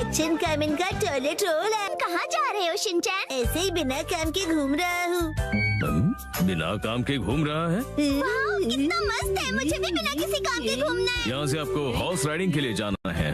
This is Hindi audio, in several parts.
एक्शन कामिन का टॉयलेट रोल है। कहाँ जा रहे हो शिनचैन? ऐसे ही बिना काम के घूम रहा हूँ। बिना काम के घूम रहा है? वाह, कितना मस्त है। मुझे भी बिना किसी काम के घूमना है। यहाँ से आपको हॉर्स राइडिंग के लिए जाना है।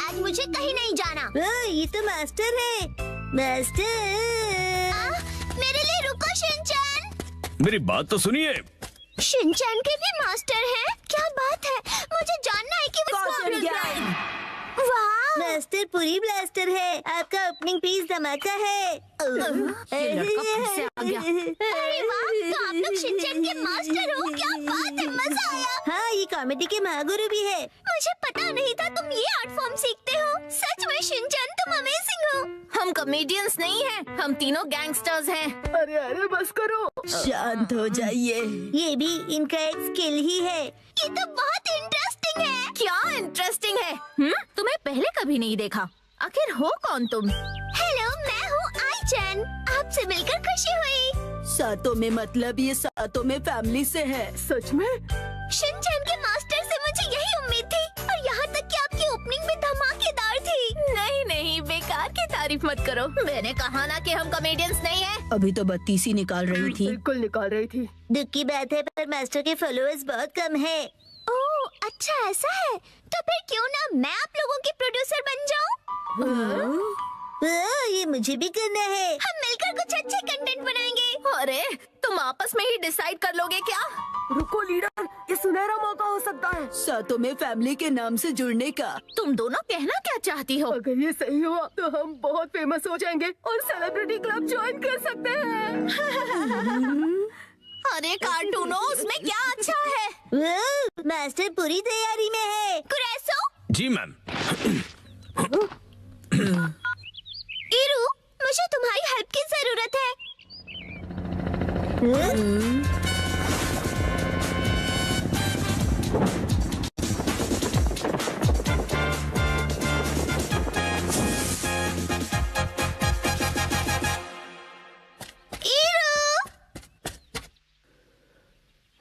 आज मुझे कहीं नहीं जाना। ये तो मास्टर है। मास्टर मेरे लिए रुको शिनचैन। मेरी बात तो सुनिए। शिनचैन के भी मास्टर हैं? क्या बात है, मुझे जानना है कि वाह, मास्टर पूरी ब्लास्टर है। आपका ओपनिंग पीस धमाका है। ये लड़का फिर से आ गया। अरे वाह, तो आप लोग शिनचैन के मास्टर हो। क्या बात है, मजा आया। हाँ, ये कॉमेडी के महागुरु भी है। मुझे पता नहीं था तुम ये आर्ट फॉर्म सीखते हो। सच में शिनचैन, तुम अमेजिंग हो। हम कॉमेडियंस नहीं हैं, हम तीनों गैंगस्टर्स हैं। अरे अरे बस करो, शांत हो जाइए। ये भी इनका एक स्किल ही है। ये तो बहुत इंटरेस्टिंग है। क्या इंटरेस्टिंग है? तुम्हें पहले कभी नहीं देखा। आखिर हो कौन तुम? हेलो, मैं हूँ आई-चैन। आपसे मिलकर खुशी हुई। सातों में मतलब ये सातों में फैमिली से है। सच में? शिनचैन के मास्टर से मुझे यही उम्मीद थी, और यहाँ तक कि आपकी ओपनिंग भी धमाकेदार थी। नहीं नहीं, बेकार की तारीफ मत करो। मैंने कहा ना कि हम कॉमेडियंस नहीं हैं। अभी तो बत्तीस ही निकाल रही थी। बिल्कुल निकाल रही थी। दुख की बात है, पर मास्टर के फॉलोअर्स बहुत कम है। ओह, अच्छा ऐसा है। तो फिर क्यों ना मैं आप लोगों की प्रोड्यूसर बन जाऊँ? ये मुझे भी करना है। हम मिलकर कुछ अच्छे कंटेंट बनाएंगे। अरे, तुम आपस में ही डिसाइड कर लोगे क्या? रुको लीडर, ये सुनहरा मौका हो सकता है। सातों में फैमिली के नाम से जुड़ने का। तुम दोनों कहना क्या चाहती हो? अगर ये सही हुआ तो हम बहुत फेमस हो जाएंगे और सेलिब्रिटी क्लब ज्वाइन कर सकते हैं। अरे कार्टूनो, उसमें क्या अच्छा है? मास्टर पूरी तैयारी में है। कुरैसो, जी मैम। इरू, मुझे तुम्हारी हेल्प की जरूरत है।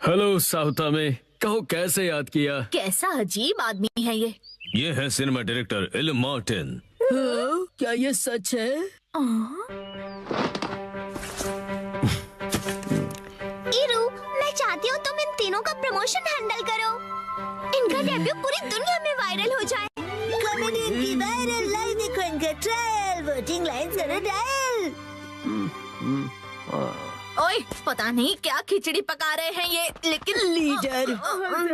हेलो साउथा में, कहो कैसे याद किया? कैसा अजीब आदमी है ये। ये है सिनेमा डायरेक्टर एल मार्टिन। क्या ये सच है? इरू, मैं चाहती हूँ तुम इन तीनों का प्रमोशन हैंडल करो। इनका डेब्यू पूरी दुनिया में वायरल हो जाए। कॉमेडियन की वायरल लाइन देखो, इनका ट्रायल, वोटिंग लाइन करो डायल। ओए, पता नहीं क्या खिचड़ी पका रहे हैं ये, लेकिन लीडर,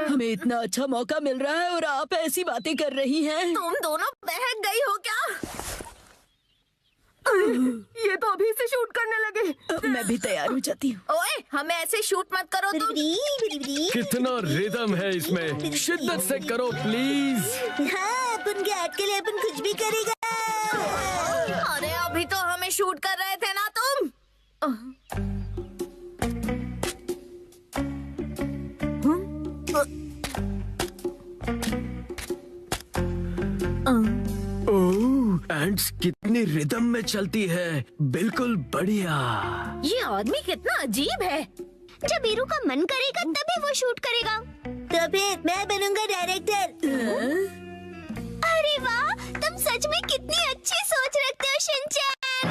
हमें इतना अच्छा मौका मिल रहा है और आप ऐसी बातें कर रही हैं। तुम दोनों बहक गई हो क्या? ये तो अभी से शूट करने लगे। मैं भी तैयार हो जाती हूँ। ओए, हमें ऐसे शूट मत करो तुम। कितना रिदम है इसमें, शिद्दत से करो प्लीज। हाँ, अपन के आर्ट के लिए अपन कुछ भी करेगा। अरे, अभी तो हमें शूट कर रहे थे ना तुम। एंड्स कितनी रिदम में चलती है, बिल्कुल बढ़िया। ये आदमी कितना अजीब है। जब इरू का मन करेगा तभी वो शूट करेगा। तो फिर मैं बनूंगा डायरेक्टर। अरे वाह, तुम सच में कितनी अच्छी सोच रखते हो शिनचैन।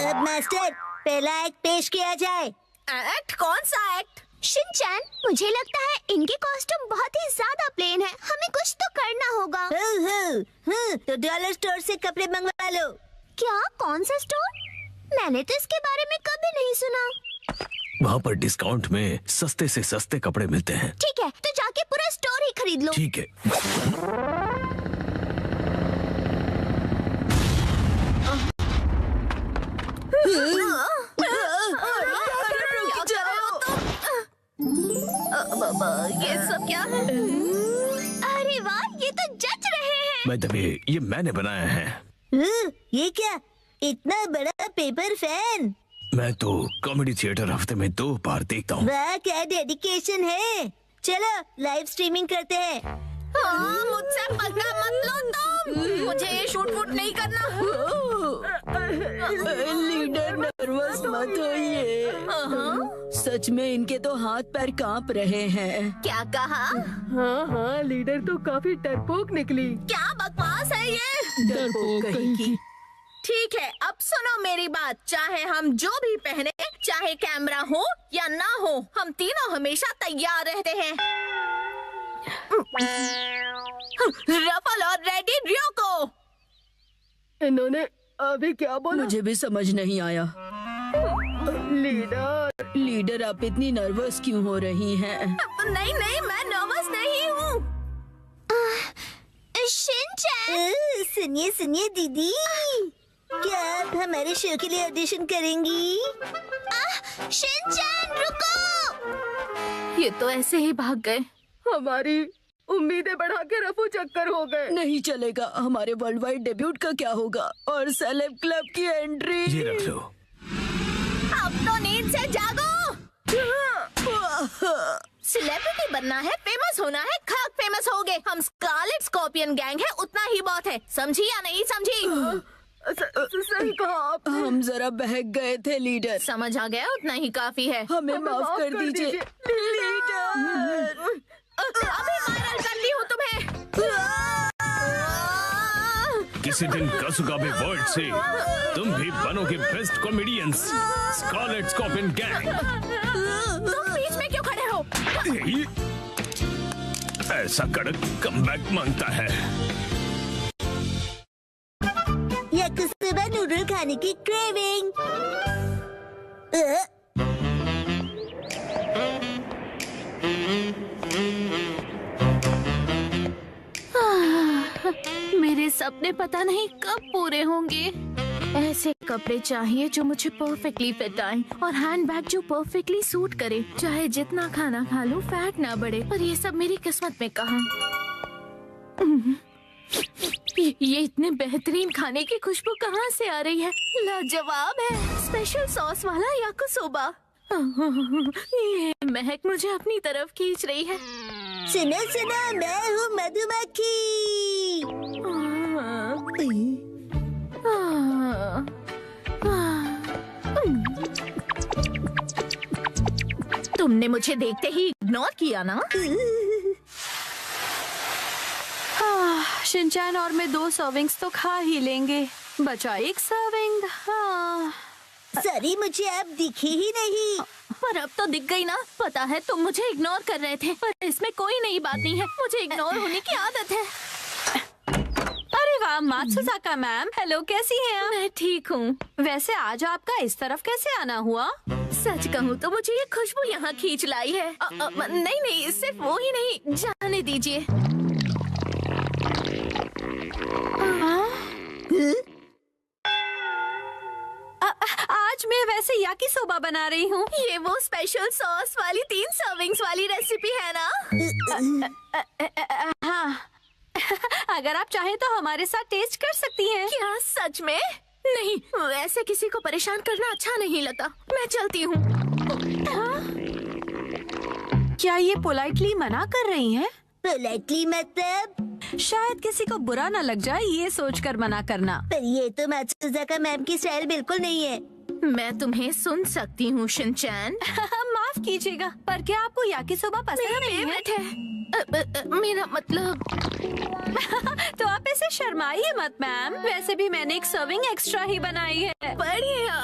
अब मास्टर, पहला एक्ट पेश किया जाए। एक्ट? कौन सा एक्ट? शिनचैन, मुझे लगता है इनके कॉस्ट्यूम बहुत ही ज्यादा प्लेन है। हमें कुछ तो करना होगा। तो डॉलर स्टोर से कपड़े मंगवा लो। क्या? कौन सा स्टोर? मैंने तो इसके बारे में कभी नहीं सुना। वहाँ पर डिस्काउंट में सस्ते से सस्ते कपड़े मिलते हैं। ठीक है, तो जाके पूरा स्टोर ही खरीद लो। ठीक है। ये सब क्या है? अरे वाह, ये तो जच रहे हैं। मैं तभी, ये मैंने बनाया है। ये क्या, इतना बड़ा पेपर फैन? मैं तो कॉमेडी थिएटर हफ्ते में 2 बार देखता हूँ। वाह, क्या डेडिकेशन है। चलो लाइव स्ट्रीमिंग करते हैं। हाँ, मुझसे पंगा मत लो तुम। मुझे ये शूट वूट नहीं करना। लीडर, नर्वस मत होइए। सच में इनके तो हाथ पैर कांप रहे हैं। क्या कहा? हाँ, लीडर तो काफी डरपोक निकली। क्या बकवास है ये? डरपोक कहीं की। ठीक है, अब सुनो मेरी बात। चाहे हम जो भी पहने, चाहे कैमरा हो या ना हो, हम तीनों हमेशा तैयार रहते हैं। रफल और रेडी रियोको। इन्होंने अभी क्या बोला? मुझे भी समझ नहीं आया। लीडर आप इतनी नर्वस क्यों हो रही हैं? नहीं, मैं नर्वस नहीं हूँ। शिनचैन, सुनिए दीदी, क्या आप हमारे शो के लिए ऑडिशन करेंगी? शिनचैन रुको। ये तो ऐसे ही भाग गए। हमारी उम्मीदें बढ़ा के रफू चक्कर हो गए। नहीं चलेगा। हमारे वर्ल्ड वाइड डेब्यूट का क्या होगा? और सेलेब क्लब की एंट्री। ये रख लो। अब तो नींद से जागो। सेलिब्रिटी बनना है, फेमस होना है, खाक फेमस हो गए। हम स्कारलेट स्कॉर्पियन गैंग है, उतना ही बहुत है। समझी या नहीं समझी? सही कहा आपने। हम जरा बहक गए थे लीडर। समझ आ गया, उतना ही काफी है। हमें माफ कर दीजिए लीडर। अभी वायरल करती हूँ तुम्हें। किसी दिन कसुगाबे वर्ल्ड से तुम भी बनोगे best comedians, Scarlet Scorpion gang. तुम बीच में क्यों खड़े हो? ऐसा कड़क कमबैक मांगता है। याकिसोबा नूडल खाने की क्रेविंग। मेरे सपने पता नहीं कब पूरे होंगे। ऐसे कपड़े चाहिए जो मुझे परफेक्टली फिट आए और हैंडबैग जो परफेक्टली सूट करे। चाहे जितना खाना खा लूं, फैट ना बढ़े। पर ये सब मेरी किस्मत में कहाँ। ये इतने बेहतरीन खाने की खुशबू कहाँ से आ रही है? लाजवाब है। स्पेशल सॉस वाला याकिसोबा। ये महक मुझे अपनी तरफ खींच रही है। सुनो, मैं हूँ मधुमक्खी। तुमने मुझे देखते ही इग्नोर किया ना? शिनचैन और मैं 2 सर्विंग्स तो खा ही लेंगे। बचा 1 सर्विंग। सॉरी, मुझे अब दिखी ही नहीं। पर अब तो दिख गई ना। पता है तुम मुझे इग्नोर कर रहे थे, पर इसमें कोई नई बात नहीं है। मुझे इग्नोर होने की आदत है। अरे वाह मात्सुजाका मैम, हेलो, कैसी हैं आप? मैं ठीक हूँ। वैसे आज आपका इस तरफ कैसे आना हुआ? सच कहूँ तो मुझे ये खुशबू यहाँ खींच लाई है। नहीं, सिर्फ वो ही नहीं, जाने दीजिए। आज मैं वैसे याकिसोबा बना रही हूँ। ये वो स्पेशल सॉस वाली 3 सर्विंग्स वाली रेसिपी है ना? हाँ अगर आप चाहें तो हमारे साथ टेस्ट कर सकती हैं। क्या सच में? नहीं, वैसे किसी को परेशान करना अच्छा नहीं लगता। मैं चलती हूँ। क्या ये पोलाइटली मना कर रही हैं? पोलाइटली मतलब? शायद किसी को बुरा न लग जाए ये सोचकर मना करना। पर ये तो मात्सुजाका मैम की स्टाइल बिल्कुल नहीं है। मैं तुम्हें सुन सकती हूँ शिनचैन। माफ कीजिएगा, पर क्या आपको याकिसोबा पसंद नहीं है? मेरा मतलब तो आप ऐसे शर्माइए मत मैम। वैसे भी मैंने 1 सर्विंग एक्स्ट्रा ही बनाई है। बढ़िया।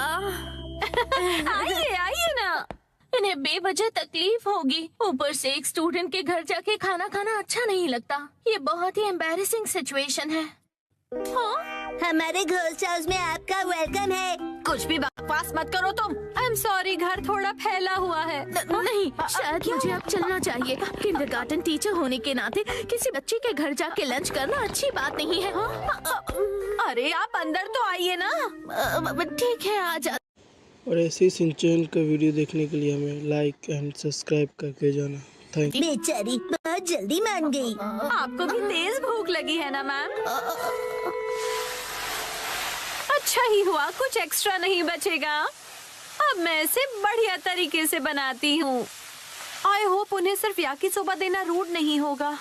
आइए ना। इन्हें बेवजह तकलीफ होगी। ऊपर से एक स्टूडेंट के घर जाके खाना खाना अच्छा नहीं लगता। ये बहुत ही एम्बैरेसिंग सिचुएशन है। हमारे घोस्ट हाउस में आपका वेलकम है। कुछ भी बकवास मत करो तुम। आई एम सॉरी, घर थोड़ा फैला हुआ है। नहीं, शायद मुझे अब चलना चाहिए। किंडरगार्टन टीचर होने के नाते किसी बच्चे के घर जाके लंच करना अच्छी बात नहीं है। अरे आप अंदर तो आइए ना। ठीक है, आ जा। और ऐसे ही शिनचैन का वीडियो देखने के लिए हमें लाइक एंड सब्सक्राइब करके जाना। Thank you. बेचारी बहुत जल्दी मान गई। आपको भी तेज भूख लगी है ना मैम? अच्छा ही हुआ, कुछ एक्स्ट्रा नहीं बचेगा। अब मैं इसे बढ़िया तरीके से बनाती हूँ। आई होप उन्हें सिर्फ याकिसोबा देना रूड नहीं होगा।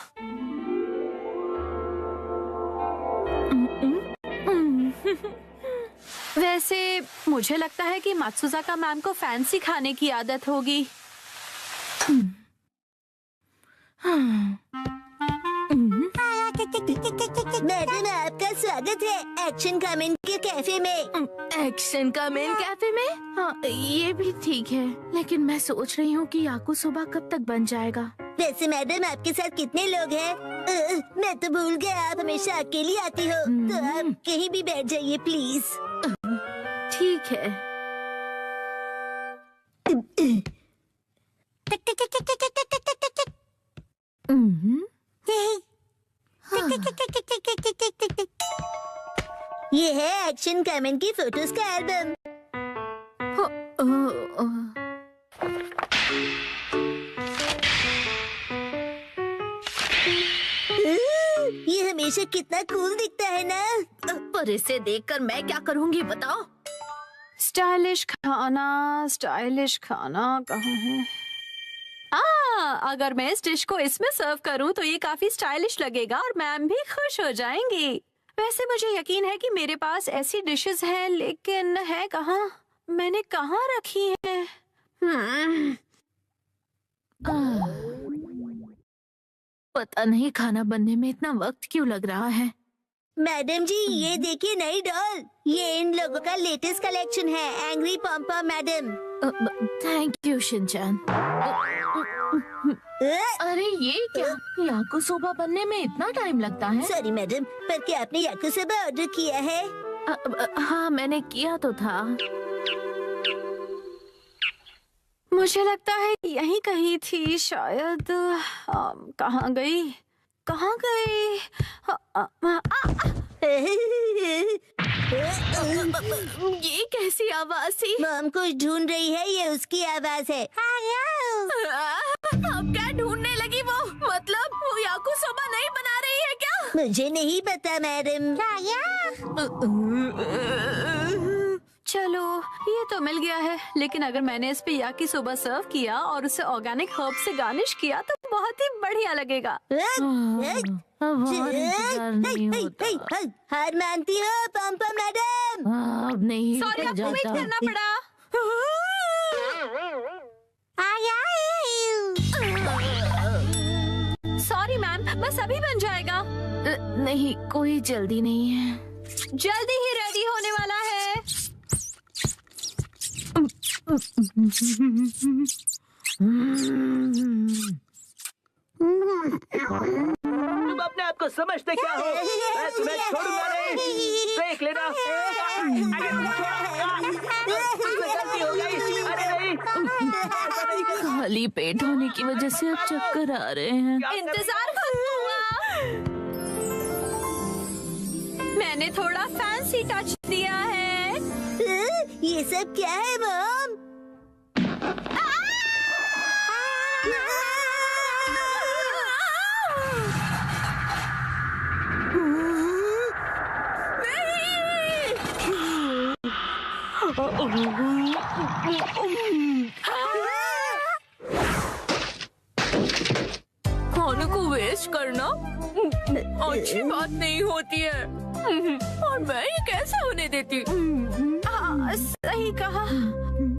वैसे मुझे लगता है कि मात्सुजाका मैम को फैंसी खाने की आदत होगी। मैडम आपका स्वागत है एक्शन कमेंट के कैफे में। एक्शन का मेन कैफे में? हाँ, ये भी ठीक है, लेकिन मैं सोच रही हूँ कि याकुसोबा कब तक बन जाएगा। वैसे मैडम आपके साथ कितने लोग हैं? मैं तो भूल गया, आप हमेशा अकेली आती हो, तो आप कहीं भी बैठ जाइए प्लीज। ठीक है। ये है एक्शन कमेंट की फोटोज का एल्बम। ये हमेशा कितना कूल दिखता है ना। पर इसे देखकर मैं क्या करूँगी बताओ? स्टाइलिश खाना कहाँ है? अगर मैं इस डिश को इसमें सर्व करूं तो ये काफी स्टाइलिश लगेगा और मैम भी खुश हो जाएंगी। वैसे मुझे यकीन है कि मेरे पास ऐसी डिशेस हैं, लेकिन है कहाँ? मैंने कहाँ रखी है? पता नहीं खाना बनने में इतना वक्त क्यों लग रहा है। मैडम जी ये देखिए नई डॉल, ये इन लोगों का लेटेस्ट कलेक्शन है, angry pompom madam. Thank you Shinchan. अरे ये क्या? याकुसोबा बनने में इतना टाइम लगता है? सॉरी मैडम, पर क्या आपने याकुसोबा ऑर्डर किया है? हाँ मैंने किया तो था। मुझे लगता है यहीं कहीं थी शायद। कहाँ गई? ये कैसी आवाज थी? मॉम कुछ ढूंढ रही है, ये उसकी आवाज है। अब क्या ढूंढने लगी वो? मतलब वो याकुसोबा नहीं बना रही है क्या? मुझे नहीं पता मैडम। चलो ये तो मिल गया है, लेकिन अगर मैंने इस पे याकिसोबा सर्व किया और उसे ऑर्गेनिक हर्ब से गार्निश किया तो बहुत ही बढ़िया लगेगा। हार मानती हो पॉम्पम मैडम? अब नहीं सॉरी, आपको वेट करना पड़ा। सॉरी मैम, बस अभी बन जाएगा। नहीं, कोई जल्दी नहीं है। जल्दी ही रेडी होने वाला है। तुम अपने आप को समझते क्या हो? मैं तुम्हें छोड़ूंगा नहीं, देख लेना। गलती हो गई। अरे नहीं, खाली पेट होने की वजह से अब चक्कर आ रहे हैं। इंतजार खत्म हुआ। मैंने थोड़ा फैंसी टच दिया है। ये सब क्या है मॉम? खाने को वेस्ट करना अच्छी बात नहीं होती है, और मैं ये कैसे होने देती? सही कहा।